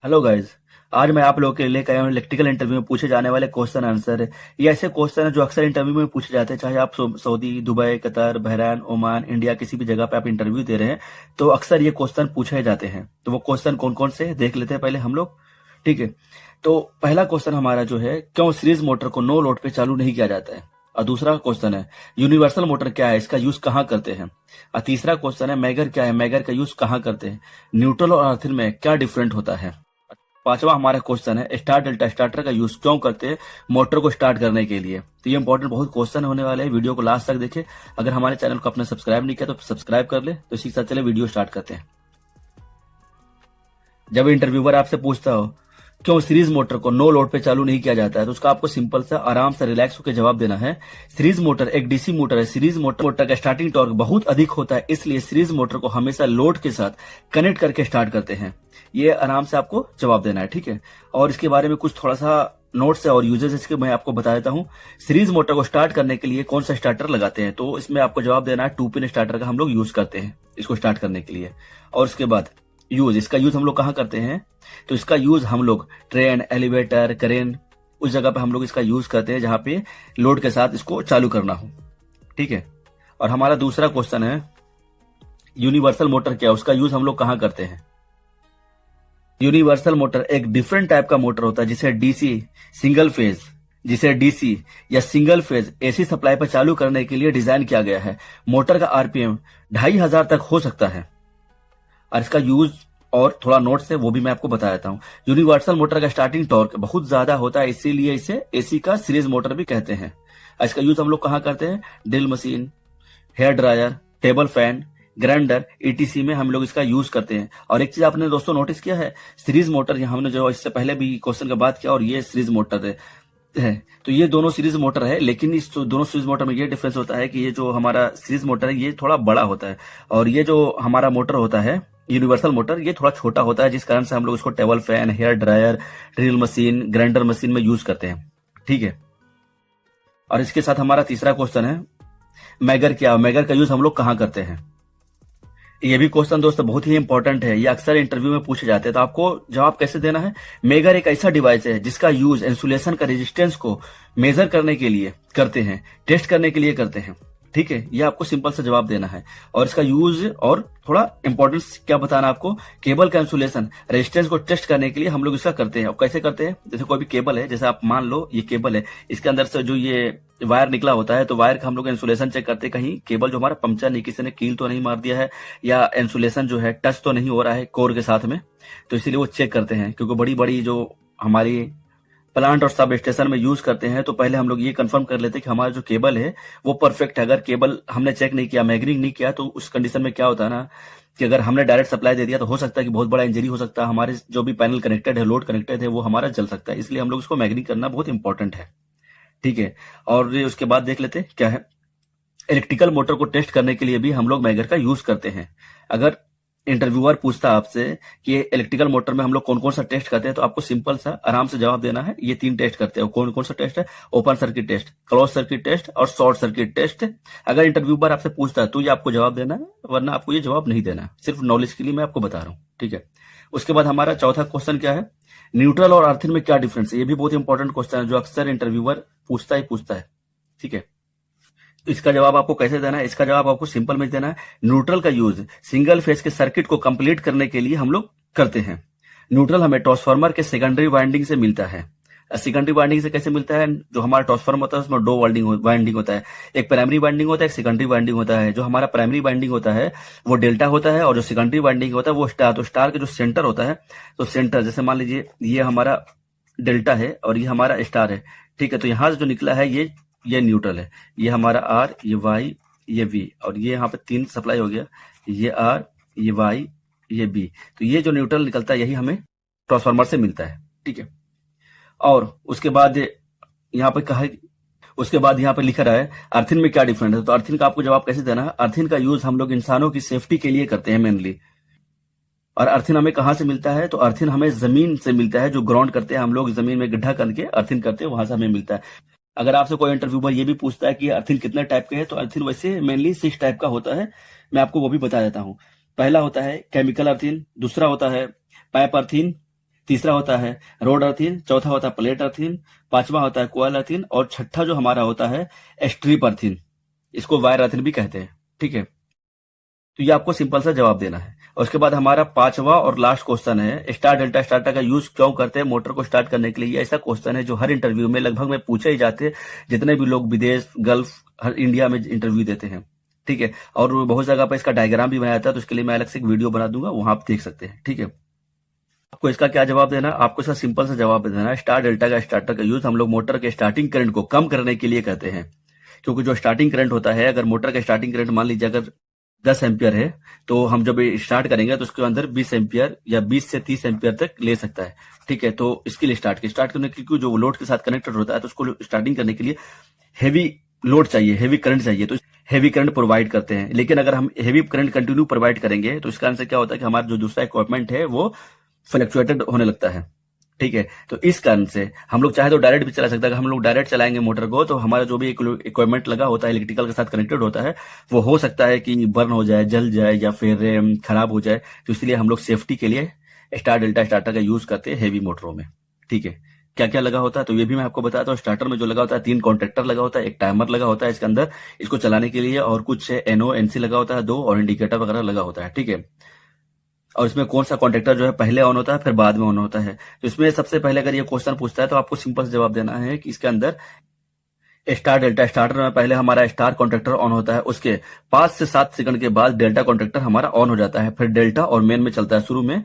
Hello guys. आज मैं आप लोगों के लिए लेकर आया हूँ इलेक्ट्रिकल इंटरव्यू में पूछे जाने वाले क्वेश्चन आंसर। ये ऐसे क्वेश्चन है जो अक्सर इंटरव्यू में पूछे जाते हैं, चाहे आप Saudi, Dubai, Qatar, Bahrain, Oman, India किसी भी जगह पे आप इंटरव्यू दे रहे हैं तो अक्सर ये क्वेश्चन पूछे जाते हैं। तो वो क्वेश्चन कौन कौन से हैं देख लेते हैं पहले हम लोग। ठीक है। तो पहला क्वेश्चन हमारा जो है, क्यों सीरीज मोटर को नो लोड पे चालू नहीं किया जाता है। और दूसरा क्वेश्चन है, यूनिवर्सल मोटर क्या है, इसका यूज कहाँ करते हैं। और तीसरा क्वेश्चन है, मैगर क्या है, मैगर का यूज कहाँ करते हैं। न्यूट्रल और अर्थिन में क्या डिफरेंट होता है। पांचवा हमारा क्वेश्चन है, स्टार डेल्टा स्टार्टर का यूज क्यों करते हैं मोटर को स्टार्ट करने के लिए। तो ये इंपॉर्टेंट बहुत क्वेश्चन होने वाले हैं, वीडियो को लास्ट तक देखें। अगर हमारे चैनल को आपने सब्सक्राइब नहीं किया तो सब्सक्राइब कर ले। तो इसी के साथ चले वीडियो स्टार्ट करते हैं। जब इंटरव्यूअर आपसे पूछता हो क्यों सीरीज मोटर को नो लोड पे चालू नहीं किया जाता है, तो उसका आपको सिंपल सा आराम से रिलैक्स होकर जवाब देना है। सीरीज मोटर एक डीसी मोटर है। सीरीज मोटर का स्टार्टिंग टॉर्क बहुत अधिक होता है, इसलिए सीरीज मोटर को हमेशा लोड के साथ कनेक्ट करके स्टार्ट करते हैं। ये आराम से आपको जवाब देना है, ठीक है। और इसके बारे में कुछ थोड़ा सा नोट्स है और यूजेस इसके मैं आपको बता देता हूँ। सीरीज मोटर को स्टार्ट करने के लिए कौन सा स्टार्टर लगाते हैं, तो इसमें आपको जवाब देना है 2 पिन स्टार्टर का हम लोग यूज करते हैं इसको स्टार्ट करने के लिए। और उसके बाद इसका यूज हम लोग कहाँ करते हैं, तो इसका यूज हम लोग ट्रेन, एलिवेटर, क्रेन, उस जगह पे हम लोग इसका यूज करते हैं जहां पे लोड के साथ इसको चालू करना हो, ठीक है। और हमारा दूसरा क्वेश्चन है, यूनिवर्सल मोटर क्या है, उसका यूज हम लोग कहाँ करते हैं। यूनिवर्सल मोटर एक डिफरेंट टाइप का मोटर होता है जिसे डीसी या सिंगल फेज एसी सप्लाई पर चालू करने के लिए डिजाइन किया गया है। मोटर का आरपीएम 2500 तक हो सकता है। और इसका यूज और थोड़ा नोट्स है वो भी मैं आपको बता देता हूँ। यूनिवर्सल मोटर का स्टार्टिंग टॉर्क बहुत ज्यादा होता है, इसीलिए इसे एसी का सीरीज मोटर भी कहते हैं। इसका यूज हम लोग कहाँ करते हैं, drill machine, hair dryer, table fan, grinder, E T C में हम लोग इसका यूज करते हैं। और एक चीज आपने दोस्तों नोटिस किया है, सीरीज मोटर हमने जो इससे पहले भी क्वेश्चन का बात किया, और ये सीरीज मोटर है तो ये दोनों सीरीज मोटर है, लेकिन इस दोनों सीरीज मोटर में ये डिफरेंस होता है कि ये जो हमारा सीरीज मोटर है ये थोड़ा बड़ा होता है, और ये जो हमारा मोटर होता है यूनिवर्सल मोटर ये थोड़ा छोटा होता है, जिस कारण से हम लोग इसको table fan, hair dryer, drill machine, grinder machine में यूज करते हैं, ठीक है। और इसके साथ हमारा तीसरा क्वेश्चन है, मैगर क्या, मैगर का यूज हम लोग कहाँ करते हैं। ये भी क्वेश्चन दोस्तों बहुत ही इंपॉर्टेंट है, ये अक्सर इंटरव्यू में पूछे जाते हैं। तो आपको जवाब कैसे देना है, मेगर एक ऐसा डिवाइस है जिसका यूज इंसुलेशन का रेजिस्टेंस को मेजर करने के लिए करते हैं, टेस्ट करने के लिए करते हैं, ठीक है। ये आपको सिंपल सा जवाब देना है। और इसका यूज और थोड़ा इंपॉर्टेंस क्या बताना आपको, केबल का इंसुलेशन रेजिस्टेंस को टेस्ट करने के लिए हम लोग इसका करते हैं। और कैसे करते हैं, जैसे कोई भी केबल है, जैसे आप मान लो ये केबल है, इसके अंदर से जो ये वायर निकला होता है, तो वायर का हम लोग इंसुलेशन चेक करते हैं, कहीं केबल जो हमारा पंक्चर नहीं, किसी ने कील तो नहीं मार दिया है, या इंसुलेशन जो है टच तो नहीं हो रहा है कोर के साथ में। तो इसीलिए वो चेक करते हैं, क्योंकि बड़ी बड़ी जो हमारी प्लांट और सब स्टेशन में यूज करते हैं, तो पहले हम लोग ये कंफर्म कर लेते हैं कि हमारा जो केबल है वो परफेक्ट है। अगर केबल हमने चेक नहीं किया, मैग्निंग नहीं किया, तो उस कंडीशन में क्या होता है ना, कि अगर हमने डायरेक्ट सप्लाई दे दिया तो हो सकता है कि बहुत बड़ा इंजरी हो सकता है, हमारे जो भी पैनल कनेक्टेड है, लोड कनेक्टेड है, वो हमारा जल सकता है। इसलिए हम लोग उसको मैग्निंग करना बहुत इंपॉर्टेंट है, ठीक है। और उसके बाद देख लेते हैं क्या है, इलेक्ट्रिकल मोटर को टेस्ट करने के लिए भी हम लोग मैगर का यूज करते हैं। अगर इंटरव्यूअर पूछता आपसे कि इलेक्ट्रिकल मोटर में हम लोग कौन कौन सा टेस्ट करते हैं, तो आपको सिंपल सा आराम से जवाब देना है, ये 3 टेस्ट करते हैं। कौन कौन सा टेस्ट है, open circuit test, close circuit test और शॉर्ट सर्किट टेस्ट। अगर इंटरव्यूअर आपसे पूछता है तो ये आपको जवाब देना है, वरना आपको ये जवाब नहीं देना है, सिर्फ नॉलेज के लिए मैं आपको बता रहा हूँ, ठीक है। उसके बाद हमारा चौथा क्वेश्चन क्या है, न्यूट्रल और अर्थिन में क्या डिफरेंस है। ये भी बहुत इंपॉर्टेंट क्वेश्चन है जो अक्सर इंटरव्यूअर पूछता है, ठीक है। तो इसका जवाब आपको कैसे देना है, इसका जवाब आपको सिंपल में देना है। न्यूट्रल का यूज सिंगल फेज के सर्किट को कंप्लीट करने के लिए हम लोग करते हैं। न्यूट्रल हमें ट्रांसफार्मर के सेकेंडरी वाइंडिंग से मिलता है। सेकेंडरी वाइंडिंग से कैसे मिलता है, जो हमारा ट्रांसफार्मर होता है उसमें 2 वाइंडिंग होता है, एक प्राइमरी वाइंडिंग होता है, एक सेकेंडरी वाइंडिंग होता है। जो हमारा प्राइमरी वाइंडिंग होता है वो डेल्टा होता है, और जो सेकेंडरी वाइंडिंग होता है वो स्टार। तो स्टार के जो सेंटर होता है, तो सेंटर जैसे मान लीजिए ये हमारा डेल्टा है और ये हमारा स्टार है, ठीक है। तो यहां से जो निकला है ये न्यूट्रल है, ये हमारा आर, ये वाई, ये वी, और ये यहाँ पे 3 सप्लाई हो गया, ये आर, ये वाई, ये बी। तो ये जो न्यूट्रल निकलता है यही हमें ट्रांसफार्मर से मिलता है, ठीक है। और उसके बाद यहाँ पे कहा, उसके बाद यहाँ पे लिखा रहा है अर्थिन में क्या डिफरेंट है। तो अर्थिन का आपको जवाब कैसे देना है, अर्थिन का यूज हम लोग इंसानों की सेफ्टी के लिए करते हैं मेनली। और अर्थिन हमें कहाँ से मिलता है, तो अर्थिन हमें जमीन से मिलता है, जो ग्राउंड करते हैं हम लोग, जमीन में गड्ढा करके अर्थिन करते हैं, वहां से हमें मिलता है। अगर आपसे कोई इंटरव्यूअर ये भी पूछता है कि अर्थिन कितने टाइप के हैं, तो अर्थिन वैसे मेनली 6 टाइप का होता है, मैं आपको वो भी बता देता हूँ। पहला होता है केमिकल अर्थिन, दूसरा होता है पाइप अर्थिन, तीसरा होता है रोड अर्थिन, चौथा होता है प्लेट अर्थिन, पांचवा होता है कोयल अर्थिन और छठा जो हमारा होता है स्ट्रिप अर्थिन, इसको वायर अर्थिन भी कहते हैं। ठीक है, तो ये आपको सिंपल सा जवाब देना है। और उसके बाद हमारा पांचवा और लास्ट क्वेश्चन है स्टार डेल्टा स्टार्टर का यूज क्यों करते हैं मोटर को स्टार्ट करने के लिए। ये ऐसा क्वेश्चन है जो हर इंटरव्यू में लगभग में पूछे ही जाते हैं, जितने भी लोग विदेश गल्फ हर इंडिया में इंटरव्यू देते हैं। ठीक है, और बहुत जगह पर इसका डायग्राम भी बनाया था, तो उसके लिए मैं अलग से एक वीडियो बना दूंगा, वहां आप देख सकते हैं। ठीक है, आपको इसका क्या जवाब देना है, आपको इसका सिंपल सा जवाब देना है स्टार डेल्टा का स्टार्टर का यूज हम लोग मोटर के स्टार्टिंग करंट को कम करने के लिए करते हैं। क्योंकि जो स्टार्टिंग करंट होता है, अगर मोटर का स्टार्टिंग करंट मान लीजिए अगर 10 एम्पियर है, तो हम जब स्टार्ट करेंगे तो उसके अंदर 20 एम्पियर या 20 से 30 एम्पियर तक ले सकता है। ठीक है, तो इसके लिए स्टार्ट करने के लिए जो लोड के साथ कनेक्टेड होता है, तो उसको स्टार्टिंग करने के लिए हेवी लोड चाहिए, हेवी करंट चाहिए, तो हेवी करंट प्रोवाइड करते हैं। लेकिन अगर हम हेवी करंट कंटिन्यू प्रोवाइड करेंगे तो इस कारण से क्या होता है कि हमारा जो दूसरा इक्विपमेंट है वो फ्लक्चुएटेड होने लगता है। ठीक है, तो इस कारण से हम लोग चाहे तो डायरेक्ट भी चला सकते हैं। अगर हम लोग डायरेक्ट चलाएंगे मोटर को तो हमारा जो भी इक्विपमेंट लगा होता है इलेक्ट्रिकल के साथ कनेक्टेड होता है, वो हो सकता है कि बर्न हो जाए, जल जाए या फिर खराब हो जाए। तो इसलिए हम लोग सेफ्टी के लिए स्टार डेल्टा स्टार्टर का यूज करते हैं हेवी मोटरों में। ठीक है, क्या क्या लगा होता है तो ये भी मैं आपको बताता हूँ। स्टार्टर में जो लगा होता है 3 कॉन्ट्रैक्टर लगा होता है, एक टाइमर लगा होता है इसके अंदर इसको चलाने के लिए, और कुछ एनओ एनसी लगा होता है 2, और इंडिकेटर वगैरह लगा होता है। ठीक है, और इसमें कौन सा कॉन्ट्रैक्टर जो है पहले ऑन होता है फिर बाद में ऑन होता है। तो इसमें सबसे पहले अगर ये क्वेश्चन पूछता है तो आपको सिंपल से जवाब देना है कि इसके अंदर स्टार डेल्टा स्टार्टर में पहले हमारा स्टार कॉन्ट्रैक्टर ऑन होता है, उसके 5 से 7 सेकंड के बाद डेल्टा कॉन्ट्रैक्टर हमारा ऑन हो जाता है, फिर डेल्टा और मेन में चलता है। शुरू में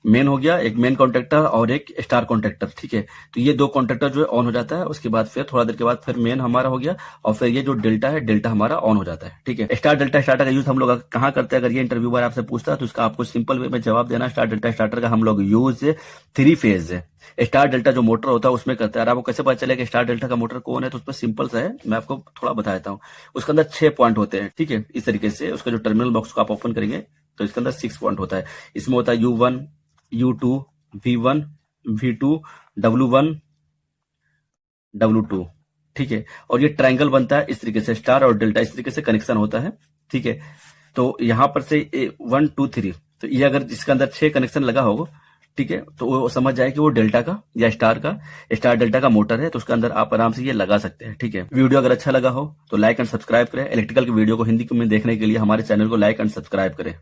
मेन हो गया, एक मेन कॉन्ट्रैक्टर और एक स्टार कॉन्ट्रैक्टर। ठीक है, तो ये 2 कॉन्ट्रैक्टर जो है ऑन हो जाता है, उसके बाद फिर थोड़ा देर के बाद फिर मेन हमारा हो गया, और फिर ये जो डेल्टा है डेल्टा हमारा ऑन हो जाता है। ठीक है, स्टार डेल्टा स्टार्टर का यूज हम लोग कहाँ करते हैं, अगर ये इंटरव्यू बार आपसे पूछता है तो इसका आपको सिंपल वे में जवाब देना। स्टार डेल्टा स्टार्टर का हम लोग यूज 3 फेज स्टार डेल्टा जो मोटर होता है उसमें करते हैं। और आपको कैसे पता चलेगा स्टार डेल्टा का मोटर कौन है, तो उसमें सिंपल सा है, मैं आपको थोड़ा बता देता हूँ। उसके अंदर 6 पॉइंट होते हैं। ठीक है, इस तरीके से उसका जो टर्मिनल बॉक्स को आप ओपन करेंगे तो इसके अंदर 6 पॉइंट होता है। इसमें होता है U1, U2, V1, V2, W1, W2। ठीक है, और ये ट्रायंगल बनता है इस तरीके से, स्टार और डेल्टा इस तरीके से कनेक्शन होता है। ठीक है, तो यहां पर से 1 2 3, तो ये अगर इसके अंदर 6 कनेक्शन लगा होगा, ठीक है, तो वो समझ जाए कि वो डेल्टा का या स्टार डेल्टा का मोटर है, तो उसके अंदर आप आराम से ये लगा सकते हैं। ठीक है, वीडियो अगर अच्छा लगा हो तो लाइक एंड सब्सक्राइब करें। इलेक्ट्रिकल की वीडियो को हिंदी में देखने के लिए हमारे चैनल को लाइक एंड सब्सक्राइब करें।